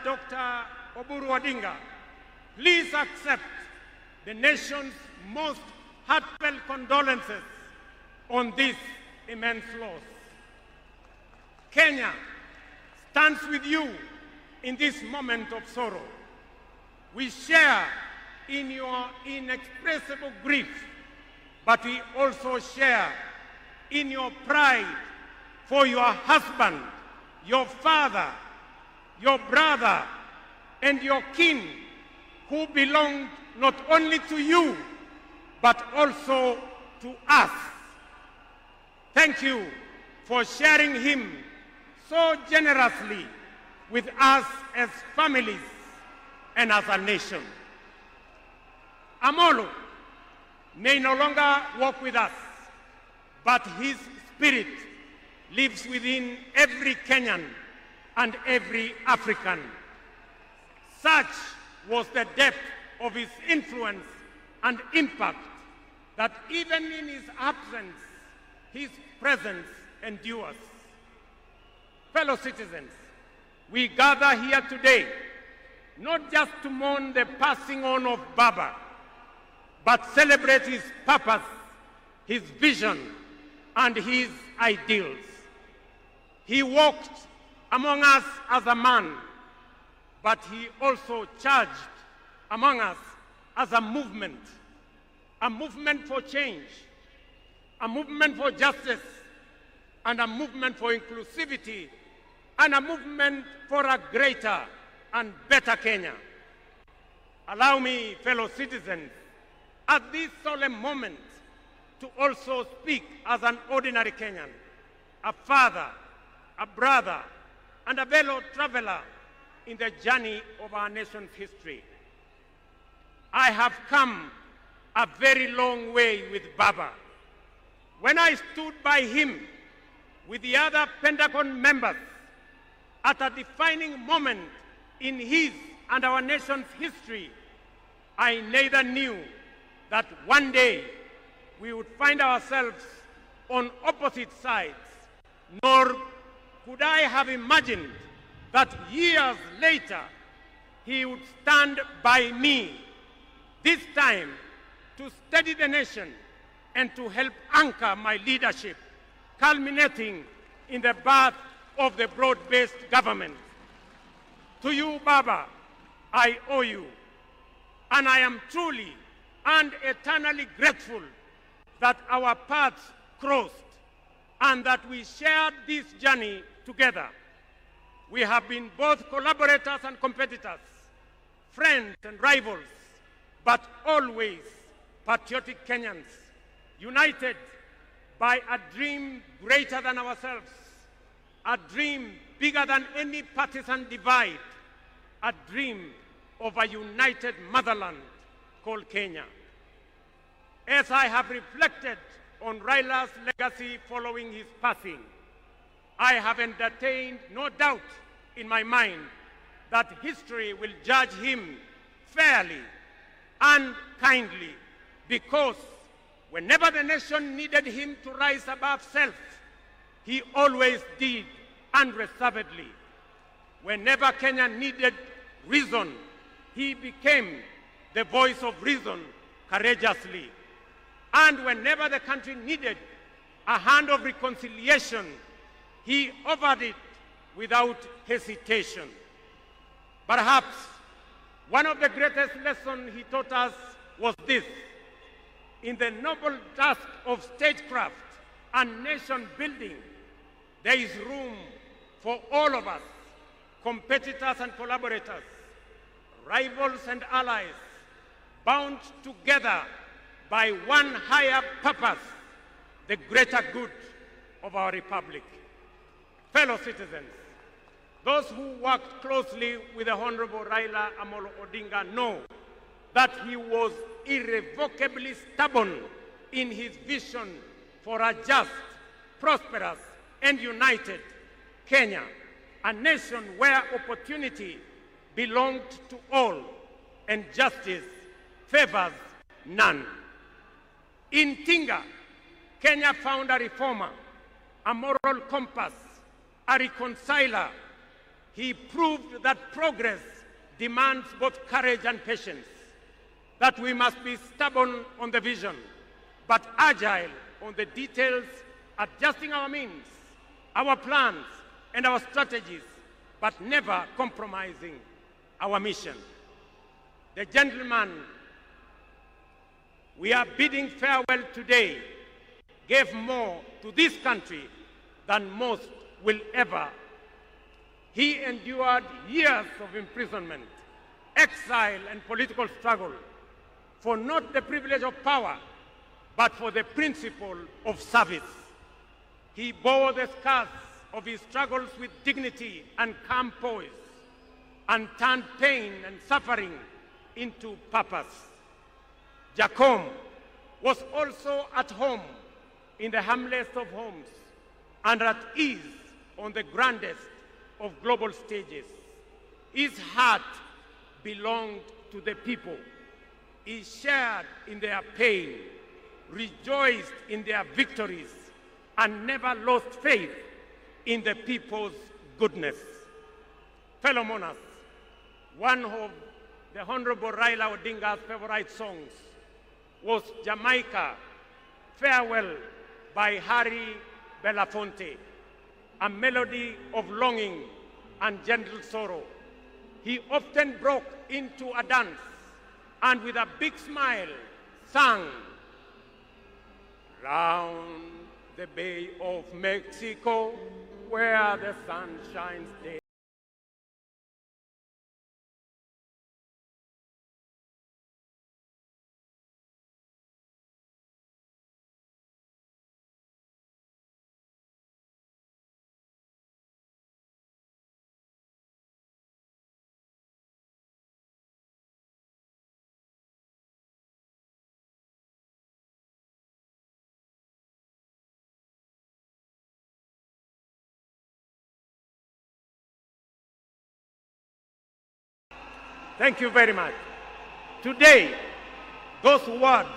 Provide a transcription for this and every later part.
Dr. Oburu Odinga, please accept the nation's most heartfelt condolences on this immense loss. Kenya stands with you in this moment of sorrow. We share in your inexpressible grief, but we also share in your pride for your husband, your father, your brother, and your kin who belonged not only to you, but also to us. Thank you for sharing him so generously with us as families and as a nation. Amolo may no longer walk with us, but his spirit lives within every Kenyan and every African. Such was the depth of his influence and impact that even in his absence, his presence endures. Fellow citizens, we gather here today not just to mourn the passing on of Baba, but celebrate his purpose, his vision, and his ideals. He walked among us as a man, but he also charged among us as a movement for change, a movement for justice, and a movement for inclusivity, and a movement for a greater and better Kenya. Allow me, fellow citizens, at this solemn moment, to also speak as an ordinary Kenyan, a father, a brother, and a fellow traveler in the journey of our nation's history. I have come a very long way with Baba. When I stood by him with the other Pentagon members at a defining moment in his and our nation's history, I neither knew that one day we would find ourselves on opposite sides, nor could I have imagined that years later he would stand by me, this time to steady the nation and to help anchor my leadership, culminating in the birth of the broad-based government. To you, Baba, I owe you, and I am truly and eternally grateful that our paths crossed and that we shared this journey together. We have been both collaborators and competitors, friends and rivals, but always patriotic Kenyans, united by a dream greater than ourselves, a dream bigger than any partisan divide, a dream of a united motherland called Kenya. As I have reflected on Raila's legacy following his passing, I have entertained no doubt in my mind that history will judge him fairly and kindly, because whenever the nation needed him to rise above self, he always did unreservedly. Whenever Kenya needed reason, he became the voice of reason courageously. And whenever the country needed a hand of reconciliation, he offered it without hesitation. Perhaps one of the greatest lessons he taught us was this: in the noble task of statecraft and nation building, there is room for all of us, competitors and collaborators, rivals and allies, bound together by one higher purpose, the greater good of our republic. Fellow citizens, those who worked closely with the Honorable Raila Amolo Odinga know that he was irrevocably stubborn in his vision for a just, prosperous, and united Kenya, a nation where opportunity belonged to all and justice favors none. In Tinga, Kenya found a reformer, a moral compass, a reconciler, he proved that progress demands both courage and patience, that we must be stubborn on the vision, but agile on the details, adjusting our means, our plans, and our strategies, but never compromising our mission. The gentleman we are bidding farewell today gave more to this country than most will ever. He endured years of imprisonment, exile, and political struggle for not the privilege of power, but for the principle of service. He bore the scars of his struggles with dignity and calm poise, and turned pain and suffering into purpose. Jacom was also at home in the humblest of homes and at ease on the grandest of global stages. His heart belonged to the people. He shared in their pain, rejoiced in their victories, and never lost faith in the people's goodness. Fellow monarchs, one of the Honorable Raila Odinga'S favorite songs was Jamaica, Farewell by Harry Belafonte, a melody of longing and gentle sorrow. He often broke into a dance and with a big smile sang, "Round the Bay of Mexico, where the sun shines day." Thank you very much. Today, those words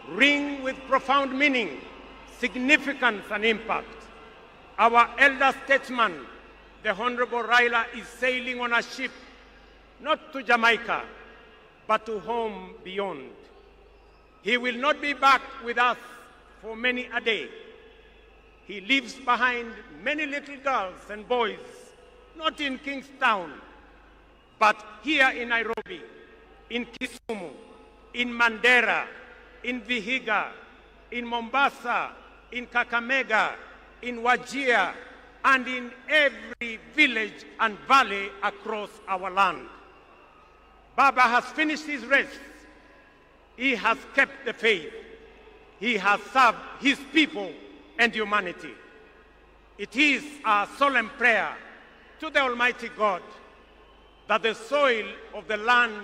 ring with profound meaning, significance, and impact. Our elder statesman, the Honorable Raila, is sailing on a ship, not to Jamaica, but to home beyond. He will not be back with us for many a day. He leaves behind many little girls and boys, not in Kingstown, but here in Nairobi, in Kisumu, in Mandera, in Vihiga, in Mombasa, in Kakamega, in Wajir, and in every village and valley across our land. Baba has finished his race. He has kept the faith. He has served his people and humanity. It is our solemn prayer to the Almighty God that the soil of the land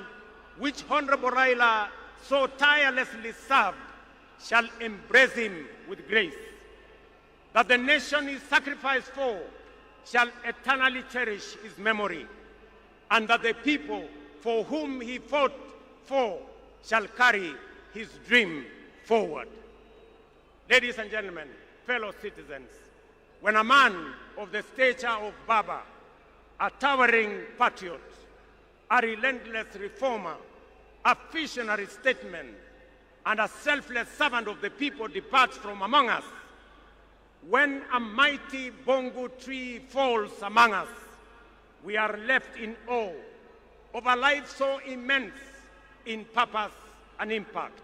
which Honorable Raila so tirelessly served shall embrace him with grace, that the nation he sacrificed for shall eternally cherish his memory, and that the people for whom he fought for shall carry his dream forward. Ladies and gentlemen, fellow citizens, when a man of the stature of Baba, a towering patriot, a relentless reformer, a visionary statesman, and a selfless servant of the people departs from among us, when a mighty bongo tree falls among us, we are left in awe of a life so immense in purpose and impact.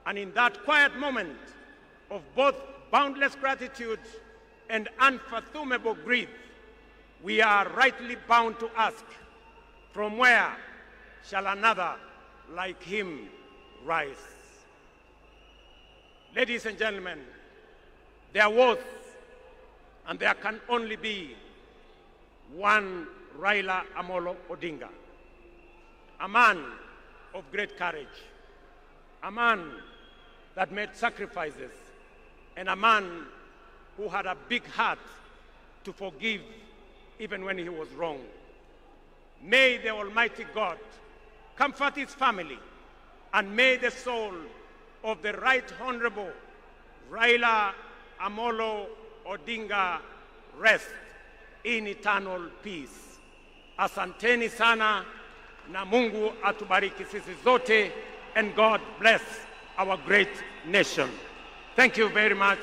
And in that quiet moment of both boundless gratitude and unfathomable grief, we are rightly bound to ask, from where shall another like him rise? Ladies and gentlemen, there was and there can only be one Raila Amolo Odinga, a man of great courage, a man that made sacrifices, and a man who had a big heart to forgive even when he was wrong. May the Almighty God comfort his family, and may the soul of the Right Honorable Raila Amolo Odinga rest in eternal peace. Asanteni sana na Mungu atubariki sisi zote, and God bless our great nation. Thank you very much,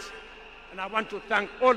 and I want to thank all